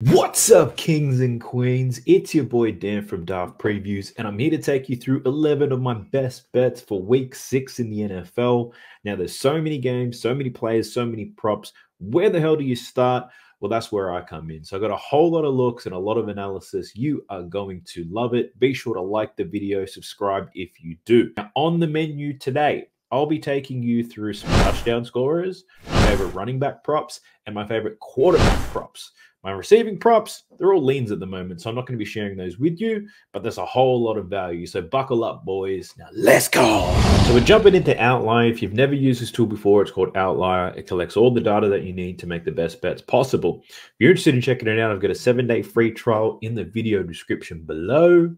What's up, kings and queens? It's your boy Dan from Daft Previews, and I'm here to take you through 11 of my best bets for week 6 in the NFL. Now, there's so many games, so many players, so many props. Where the hell do you start? Well, that's where I come in. So I got a whole lot of looks and a lot of analysis. You are going to love it. Be sure to like the video, subscribe if you do. Now, on the menu today, I'll be taking you through some touchdown scorers, my favorite running back props, and my favorite quarterback props. My receiving props, they're all leans at the moment, so I'm not going to be sharing those with you, but there's a whole lot of value. So buckle up, boys. Now, let's go. So we're jumping into Outlier. If you've never used this tool before, it's called Outlier. It collects all the data that you need to make the best bets possible. If you're interested in checking it out, I've got a 7-day free trial in the video description below.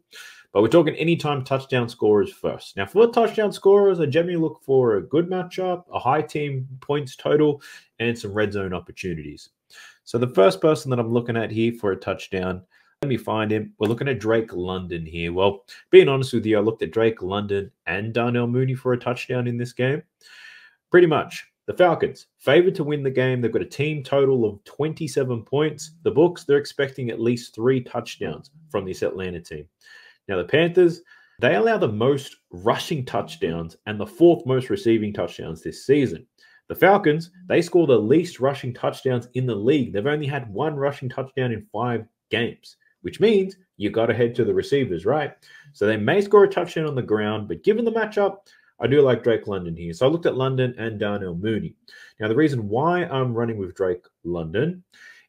But we're talking anytime touchdown scorers first. Now, for touchdown scorers, I generally look for a good matchup, a high team points total, and some red zone opportunities. So the first person that I'm looking at here for a touchdown, let me find him. We're looking at Drake London here. Well, being honest with you, I looked at Drake London and Darnell Mooney for a touchdown in this game. Pretty much. The Falcons, favored to win the game. They've got a team total of 27 points. The books, they're expecting at least 3 touchdowns from this Atlanta team. Now, the Panthers, they allow the most rushing touchdowns and the 4th most receiving touchdowns this season. The Falcons, they score the least rushing touchdowns in the league. They've only had 1 rushing touchdown in 5 games, which means you got to head to the receivers, right? So they may score a touchdown on the ground, but given the matchup, I do like Drake London here. So I looked at London and Darnell Mooney. Now, the reason why I'm running with Drake London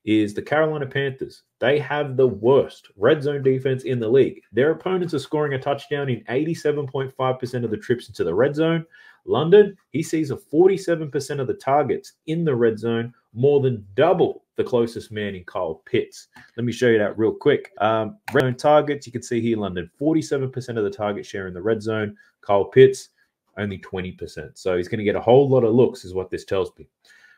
is the Carolina Panthers. They have the worst red zone defense in the league. Their opponents are scoring a touchdown in 87.5% of the trips into the red zone. London, he sees a 47% of the targets in the red zone, more than double the closest man in Kyle Pitts. Let me show you that real quick. Red zone targets, you can see here, London, 47% of the target share in the red zone. Kyle Pitts, only 20%. So he's going to get a whole lot of looks is what this tells me.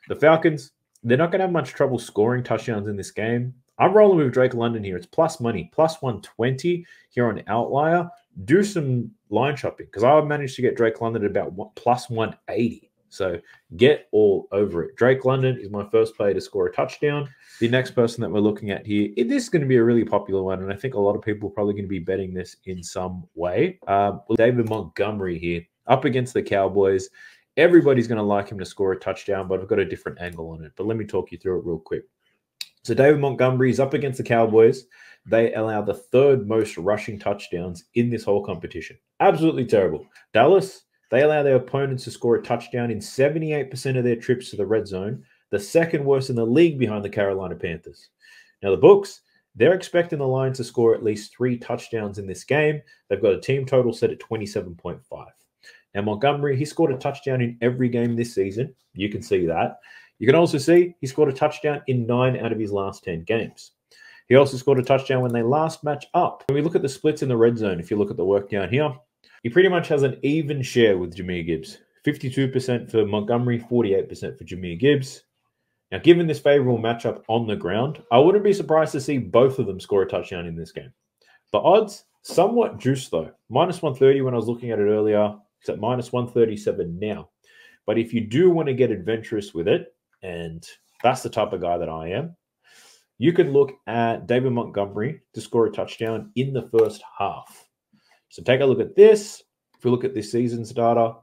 The Falcons, they're not going to have much trouble scoring touchdowns in this game. I'm rolling with Drake London here. It's plus money, plus 120 here on Outlier. Do some line shopping because I managed to get Drake London at about plus 180. So get all over it. Drake London is my first player to score a touchdown. The next person that we're looking at here, this is going to be a really popular one, and I think a lot of people are probably going to be betting this in some way. David Montgomery here up against the Cowboys. Everybody's going to like him to score a touchdown, but I've got a different angle on it. But let me talk you through it real quick. So David Montgomery is up against the Cowboys. They allow the 3rd most rushing touchdowns in this whole competition. Absolutely terrible. Dallas, they allow their opponents to score a touchdown in 78% of their trips to the red zone, the 2nd worst in the league behind the Carolina Panthers. Now, the books, they're expecting the Lions to score at least 3 touchdowns in this game. They've got a team total set at 27.5. Now, Montgomery, he scored a touchdown in every game this season. You can see that. You can also see he scored a touchdown in 9 out of his last 10 games. He also scored a touchdown when they last match up. When we look at the splits in the red zone, if you look at the work down here, he pretty much has an even share with Jahmyr Gibbs. 52% for Montgomery, 48% for Jahmyr Gibbs. Now, given this favorable matchup on the ground, I wouldn't be surprised to see both of them score a touchdown in this game. The odds, somewhat juiced though. Minus 130 when I was looking at it earlier. It's at minus 137 now. But if you do want to get adventurous with it, and that's the type of guy that I am, you can look at David Montgomery to score a touchdown in the first half. So take a look at this. If we look at this season's data,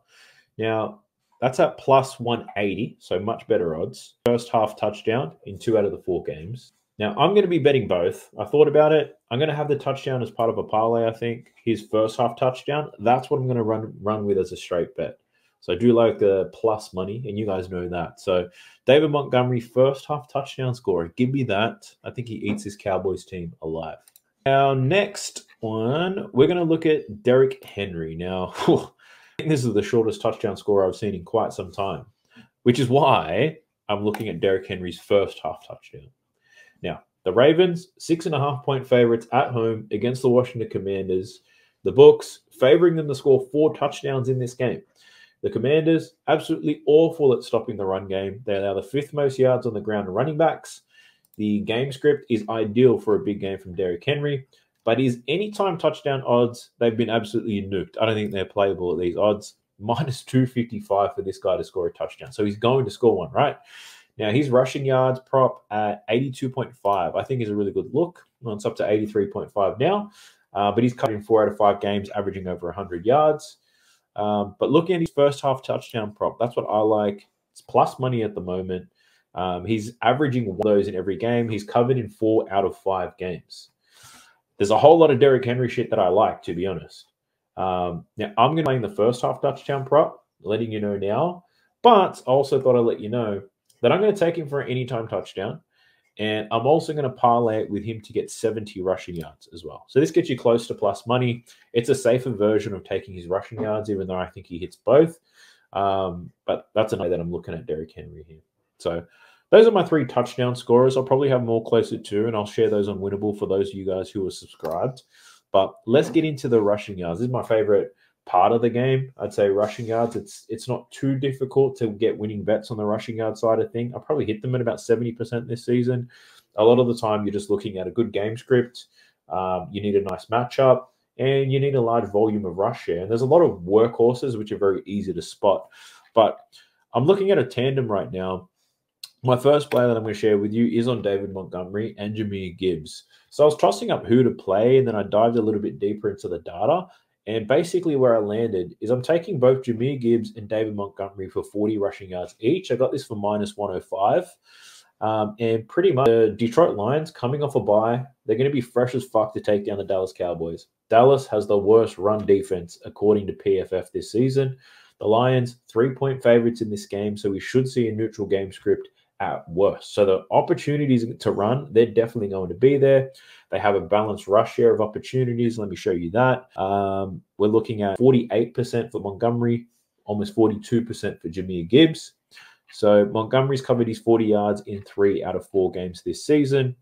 now that's at plus 180, so much better odds. First half touchdown in 2 out of the 4 games. Now, I'm going to be betting both. I thought about it. I'm going to have the touchdown as part of a parlay, I think. His first half touchdown, that's what I'm going to run with as a straight bet. So I do like the plus money, and you guys know that. So David Montgomery, first half touchdown scorer. Give me that. I think he eats his Cowboys team alive. Our next one, we're going to look at Derrick Henry. Now, I think this is the shortest touchdown scorer I've seen in quite some time, which is why I'm looking at Derrick Henry's first half touchdown. Now, the Ravens, 6.5-point favorites at home against the Washington Commanders. The books favoring them to score 4 touchdowns in this game. The Commanders, absolutely awful at stopping the run game. They allow the 5th most yards on the ground to running backs. The game script is ideal for a big game from Derrick Henry, but his anytime touchdown odds, they've been absolutely nuked. I don't think they're playable at these odds. Minus 255 for this guy to score a touchdown. So he's going to score one, right? Now, his rushing yards prop at 82.5, I think is a really good look. Well, it's up to 83.5 now, but he's cut in 4 out of 5 games, averaging over 100 yards. But looking at his first half touchdown prop, that's what I like. It's plus money at the moment. He's averaging one of those in every game. He's covered in 4 out of 5 games. There's a whole lot of Derrick Henry shit that I like, to be honest. Now, I'm going to play the first half touchdown prop, letting you know now. But I also thought I'd let you know that I'm going to take him for an anytime touchdown. And I'm also going to parlay it with him to get 70 rushing yards as well. So this gets you close to plus money. It's a safer version of taking his rushing yards, even though I think he hits both. But that's another that I'm looking at Derrick Henry here. So those are my 3 touchdown scorers. I'll probably have more closer to, and I'll share those on Winnable for those of you guys who are subscribed. But let's get into the rushing yards. This is my favorite part of the game. I'd say rushing yards. It's not too difficult to get winning bets on the rushing yard side of thing. I probably hit them at about 70% this season. A lot of the time, you're just looking at a good game script. You need a nice matchup, and you need a large volume of rush share. And there's a lot of workhorses which are very easy to spot. But I'm looking at a tandem right now. My first player that I'm going to share with you is on David Montgomery and Jahmyr Gibbs. So I was tossing up who to play, and then I dived a little bit deeper into the data. And basically where I landed is I'm taking both Jahmyr Gibbs and David Montgomery for 40 rushing yards each. I got this for minus 105. And pretty much the Detroit Lions coming off a bye, they're going to be fresh as fuck to take down the Dallas Cowboys. Dallas has the worst run defense according to PFF this season. The Lions, 3-point favorites in this game, so we should see a neutral game script at worst. So the opportunities to run, they're definitely going to be there. They have a balanced rush share of opportunities. Let me show you that. We're looking at 48% for Montgomery, almost 42% for Jahmyr Gibbs. So Montgomery's covered his 40 yards in 3 out of 4 games this season.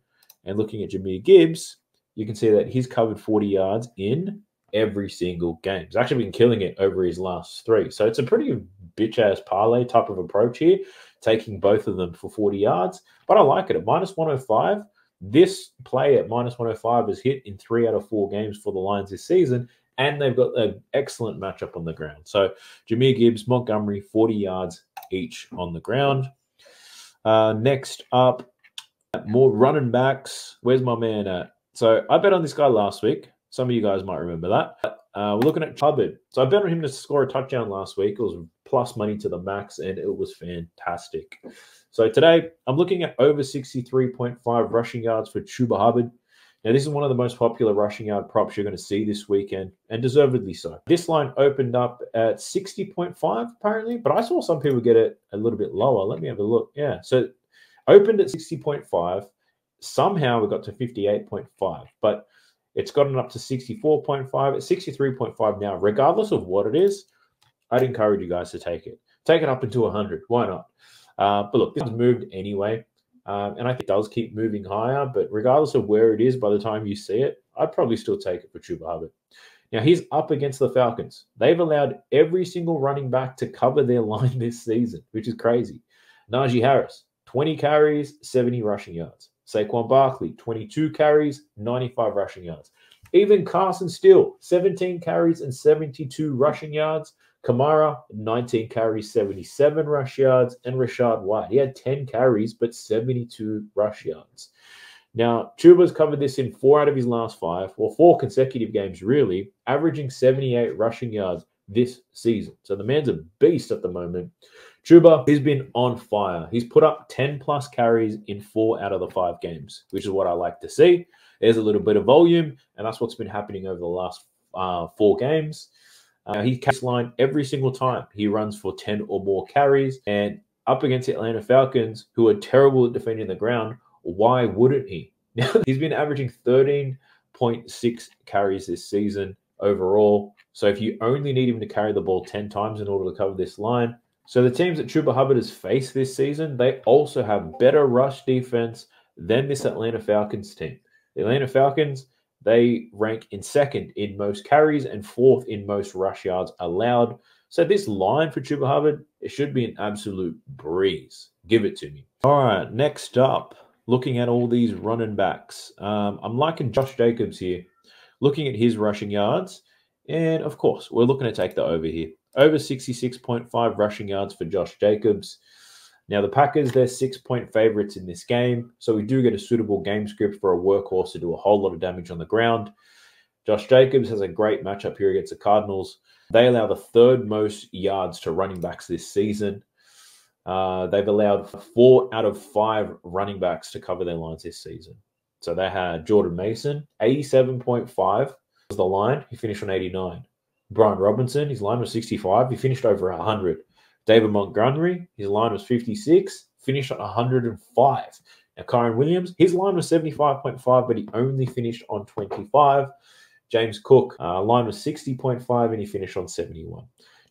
And looking at Jahmyr Gibbs, you can see that he's covered 40 yards in every single game. He's actually been killing it over his last 3. So it's a pretty bitch-ass parlay type of approach here, taking both of them for 40 yards. But I like it. At minus 105, this play at minus 105 is hit in 3 out of 4 games for the Lions this season, and they've got an excellent matchup on the ground. So Jahmyr Gibbs, Montgomery, 40 yards each on the ground. Next up, more running backs. Where's my man at? So I bet on this guy last week. Some of you guys might remember that. We're looking at Hubbard. So I bet on him to score a touchdown last week. It was plus money to the max, and it was fantastic. So today, I'm looking at over 63.5 rushing yards for Chuba Hubbard. Now, this is one of the most popular rushing yard props you're going to see this weekend, and deservedly so. This line opened up at 60.5, apparently, but I saw some people get it a little bit lower. Let me have a look. Yeah, so opened at 60.5. Somehow we got to 58.5, but it's gotten up to 64.5, at 63.5 now. Regardless of what it is, I'd encourage you guys to take it. Take it up into 100. Why not? But look, this has moved anyway, and I think it does keep moving higher. But regardless of where it is, by the time you see it, I'd probably still take it for Chuba Hubbard. Now, he's up against the Falcons. They've allowed every single running back to cover their line this season, which is crazy. Najee Harris, 20 carries, 70 rushing yards. Saquon Barkley, 22 carries, 95 rushing yards. Even Carson Steele, 17 carries and 72 rushing yards. Kamara, 19 carries, 77 rush yards. And Rashad White, he had 10 carries, but 72 rush yards. Now, Chuba's covered this in 4 out of his last 5, or 4 consecutive games, really, averaging 78 rushing yards this season. So the man's a beast at the moment. Chuba has been on fire. He's put up 10-plus carries in 4 out of the 5 games, which is what I like to see. There's a little bit of volume, and that's what's been happening over the last 4 games. He carries line every single time. He runs for 10 or more carries, and up against the Atlanta Falcons, who are terrible at defending the ground, why wouldn't he? Now, he's been averaging 13.6 carries this season overall. So if you only need him to carry the ball 10 times in order to cover this line. So the teams that Chuba Hubbard has faced this season, they also have better rush defense than this Atlanta Falcons team. The Atlanta Falcons, they rank in 2nd in most carries and 4th in most rush yards allowed. So this line for Chuba Hubbard, it should be an absolute breeze. Give it to me. All right, next up, looking at all these running backs. I'm liking Josh Jacobs here. Looking at his rushing yards. And, of course, we're looking to take the over here. Over 66.5 rushing yards for Josh Jacobs. Now, the Packers, they're 6-point favorites in this game, so we do get a suitable game script for a workhorse to do a whole lot of damage on the ground. Josh Jacobs has a great matchup here against the Cardinals. They allow the third most yards to running backs this season. They've allowed 4 out of 5 running backs to cover their lines this season. So they had Jordan Mason, 87.5 was the line. He finished on 89. Brian Robinson, his line was 65. He finished over 100. David Montgomery, his line was 56. Finished on 105. Now, Kyron Williams, his line was 75.5, but he only finished on 25. James Cook, line was 60.5, and he finished on 71.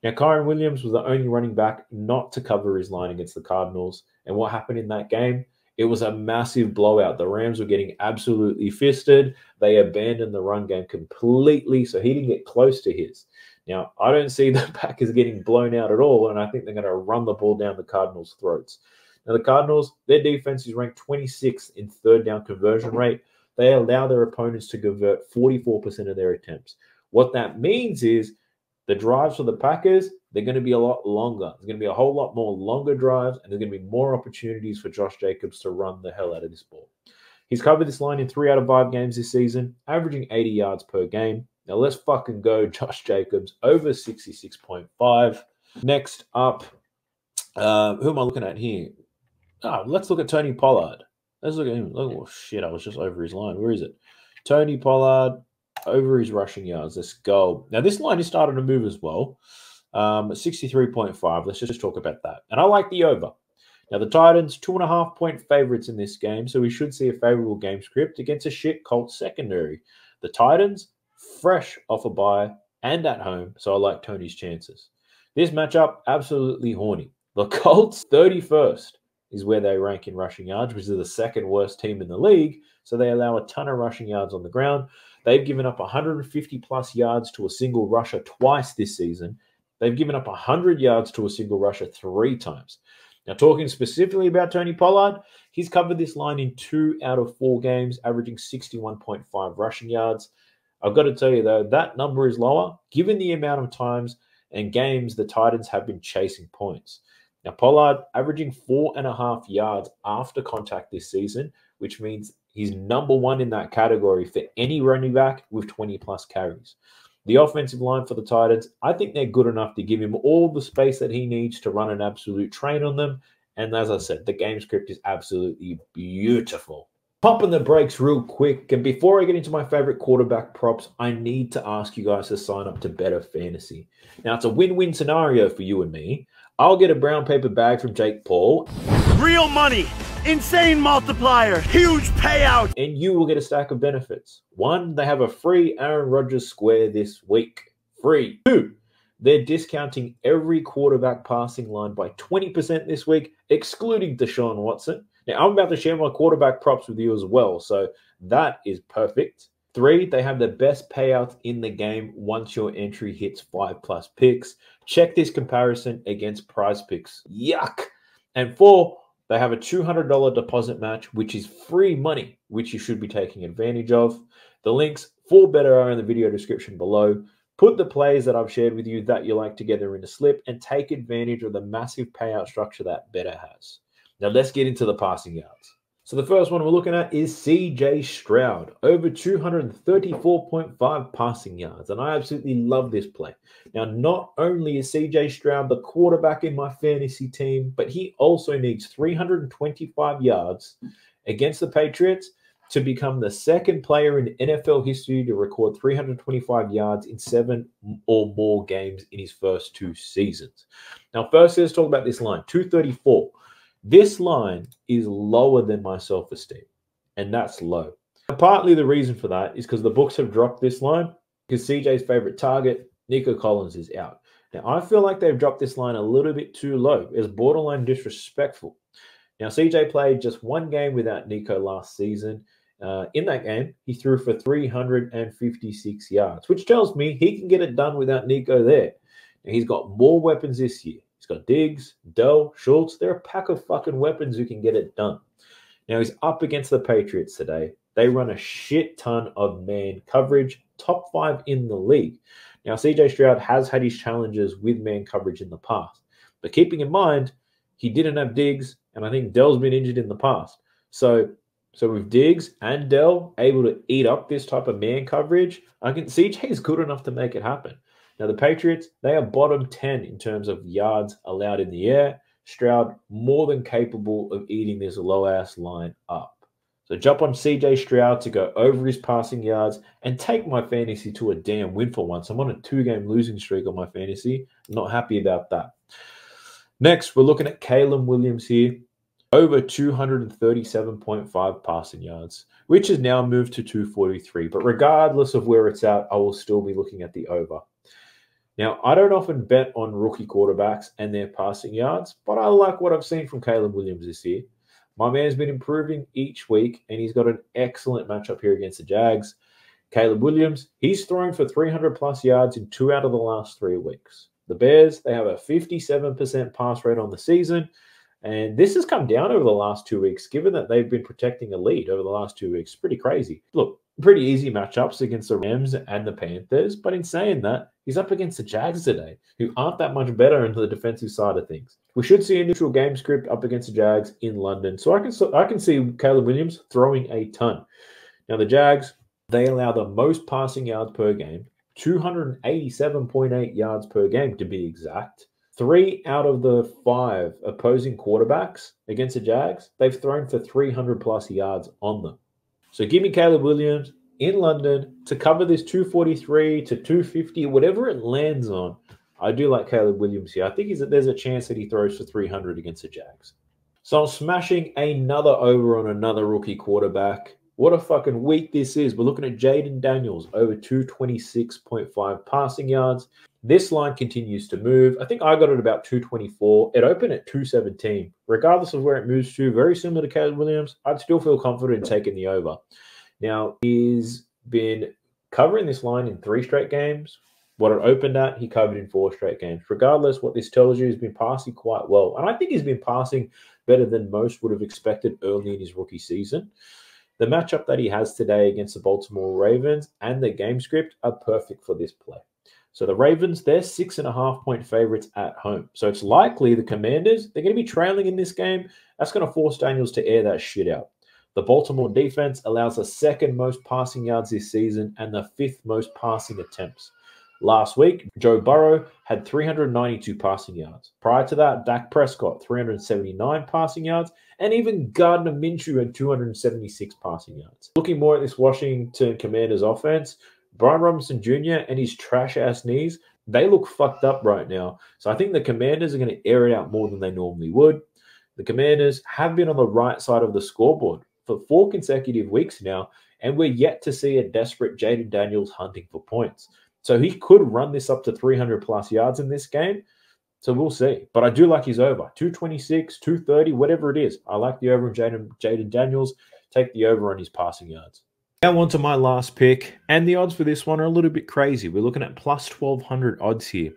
Now, Kyron Williams was the only running back not to cover his line against the Cardinals. And what happened in that game? It was a massive blowout. The Rams were getting absolutely fisted. They abandoned the run game completely, so he didn't get close to his. Now, I don't see the Packers getting blown out at all, and I think they're going to run the ball down the Cardinals' throats. Now, the Cardinals, their defense is ranked 26th in third down conversion rate. They allow their opponents to convert 44% of their attempts. What that means is the drives for the Packers, they're going to be a lot longer. There's going to be a whole lot more longer drives, and there's going to be more opportunities for Josh Jacobs to run the hell out of this ball. He's covered this line in 3 out of 5 games this season, averaging 80 yards per game. Now let's fucking go Josh Jacobs over 66.5. Next up, who am I looking at here? Let's look at Tony Pollard. Let's look at him. Oh, shit, I was just over his line. Where is it? Tony Pollard over his rushing yards. Let's go. Now, this line is starting to move as well. 63.5. Let's just talk about that. And I like the over. Now, the Titans, 2.5-point favorites in this game, so we should see a favorable game script against a shit Colts secondary. The Titans, fresh off a bye and at home, so I like Tony's chances. This matchup, absolutely horny. The Colts, 31st, is where they rank in rushing yards, which is the second worst team in the league, so they allow a ton of rushing yards on the ground. They've given up 150-plus yards to a single rusher twice this season. They've given up 100 yards to a single rusher 3 times. Now, talking specifically about Tony Pollard, he's covered this line in 2 out of 4 games, averaging 61.5 rushing yards. I've got to tell you, though, that number is lower, given the amount of times and games the Titans have been chasing points. Now, Pollard averaging 4.5 yards after contact this season, which means he's number 1 in that category for any running back with 20-plus carries. The offensive line for the Titans, I think they're good enough to give him all the space that he needs to run an absolute train on them. And as I said, the game script is absolutely beautiful. Pumping the brakes real quick. And before I get into my favorite quarterback props, I need to ask you guys to sign up to Better Fantasy. Now, it's a win-win scenario for you and me. I'll get a brown paper bag from Jake Paul. Real money. Insane multiplier. Huge payout. And you will get a stack of benefits. 1, they have a free Aaron Rodgers square this week. Free. 2, they're discounting every quarterback passing line by 20% this week, excluding Deshaun Watson. Now, I'm about to share my quarterback props with you as well, so that is perfect. 3, they have the best payouts in the game once your entry hits 5+ picks. Check this comparison against Prize Picks. Yuck. And 4, they have a $200 deposit match, which is free money, which you should be taking advantage of. The links for Better are in the video description below. Put the plays that I've shared with you that you like together in a slip and take advantage of the massive payout structure that Better has. Now let's get into the passing yards. So the first one we're looking at is CJ Stroud, over 234.5 passing yards. And I absolutely love this play. Now, not only is CJ Stroud the quarterback in my fantasy team, but he also needs 325 yards against the Patriots to become the second player in NFL history to record 325 yards in 7 or more games in his first 2 seasons. Now, first, let's talk about this line, 234. This line is lower than my self-esteem, and that's low. And partly the reason for that is because the books have dropped this line because CJ's favorite target, Nico Collins, is out. Now, I feel like they've dropped this line a little bit too low. It's borderline disrespectful. Now, CJ played just 1 game without Nico last season. In that game, he threw for 356 yards, which tells me he can get it done without Nico there. Now, he's got more weapons this year. He's got Diggs, Dell, Schultz. They're a pack of fucking weapons who can get it done. Now, he's up against the Patriots today. They run a shit ton of man coverage, top 5 in the league. Now, CJ Stroud has had his challenges with man coverage in the past. But keeping in mind, he didn't have Diggs, and I think Dell's been injured in the past. So with Diggs and Dell able to eat up this type of man coverage, I can CJ is good enough to make it happen. Now, the Patriots, they are bottom 10 in terms of yards allowed in the air. Stroud more than capable of eating this low-ass line up. So jump on CJ Stroud to go over his passing yards and take my fantasy to a damn win for once. I'm on a 2-game losing streak on my fantasy. I'm not happy about that. Next, we're looking at Caleb Williams here. Over 237.5 passing yards, which has now moved to 243. But regardless of where it's at, I will still be looking at the over. Now, I don't often bet on rookie quarterbacks and their passing yards, but I like what I've seen from Caleb Williams this year. My man's been improving each week, and he's got an excellent matchup here against the Jags. Caleb Williams, he's thrown for 300-plus yards in 2 out of the last 3 weeks. The Bears, they have a 57% pass rate on the season, and this has come down over the last 2 weeks, given that they've been protecting a lead over the last 2 weeks. Pretty crazy. Look, pretty easy matchups against the Rams and the Panthers, but in saying that, he's up against the Jags today, who aren't that much better into the defensive side of things. We should see a neutral game script up against the Jags in London, so I can see Caleb Williams throwing a ton. Now, the Jags, they allow the most passing yards per game, 287.8 yards per game to be exact. 3 out of the 5 opposing quarterbacks against the Jags, they've thrown for 300-plus yards on them. So give me Caleb Williams in London to cover this 243 to 250, whatever it lands on. I do like Caleb Williams here. I think there's a chance that he throws for 300 against the Jags. So I'm smashing another over on another rookie quarterback. What a fucking week this is. We're looking at Jaden Daniels, over 226.5 passing yards. This line continues to move. I think I got it about 224. It opened at 217. Regardless of where it moves to, very similar to Caleb Williams, I'd still feel confident in taking the over. Now, he's been covering this line in 3 straight games. What it opened at, he covered in 4 straight games. Regardless, what this tells you, he's been passing quite well. And I think he's been passing better than most would have expected early in his rookie season. The matchup that he has today against the Baltimore Ravens and the game script are perfect for this play. So the Ravens, they're 6.5-point favorites at home. So it's likely the Commanders, they're going to be trailing in this game. That's going to force Daniels to air that shit out. The Baltimore defense allows the 2nd most passing yards this season and the 5th most passing attempts. Last week, Joe Burrow had 392 passing yards. Prior to that, Dak Prescott, 379 passing yards, and even Gardner Minshew had 276 passing yards. Looking more at this Washington Commanders offense, Brian Robinson Jr. and his trash-ass knees, they look fucked up right now. So I think the Commanders are going to air it out more than they normally would. The Commanders have been on the right side of the scoreboard for 4 consecutive weeks now, and we're yet to see a desperate Jaden Daniels hunting for points. So he could run this up to 300-plus yards in this game. So we'll see. But I do like his over. 226, 230, whatever it is. I like the over on Jaden Daniels. Take the over on his passing yards. Now on to my last pick. And the odds for this one are a little bit crazy. We're looking at plus 1,200 odds here.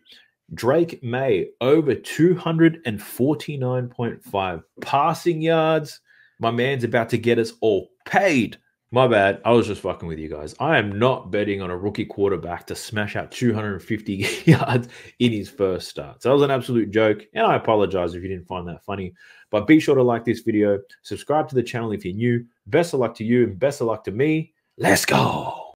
Drake May, over 249.5 passing yards. My man's about to get us all paid. My bad. I was just fucking with you guys. I am not betting on a rookie quarterback to smash out 250 yards in his first start. So that was an absolute joke, and I apologize if you didn't find that funny. But be sure to like this video, subscribe to the channel if you're new. Best of luck to you, and best of luck to me. Let's go.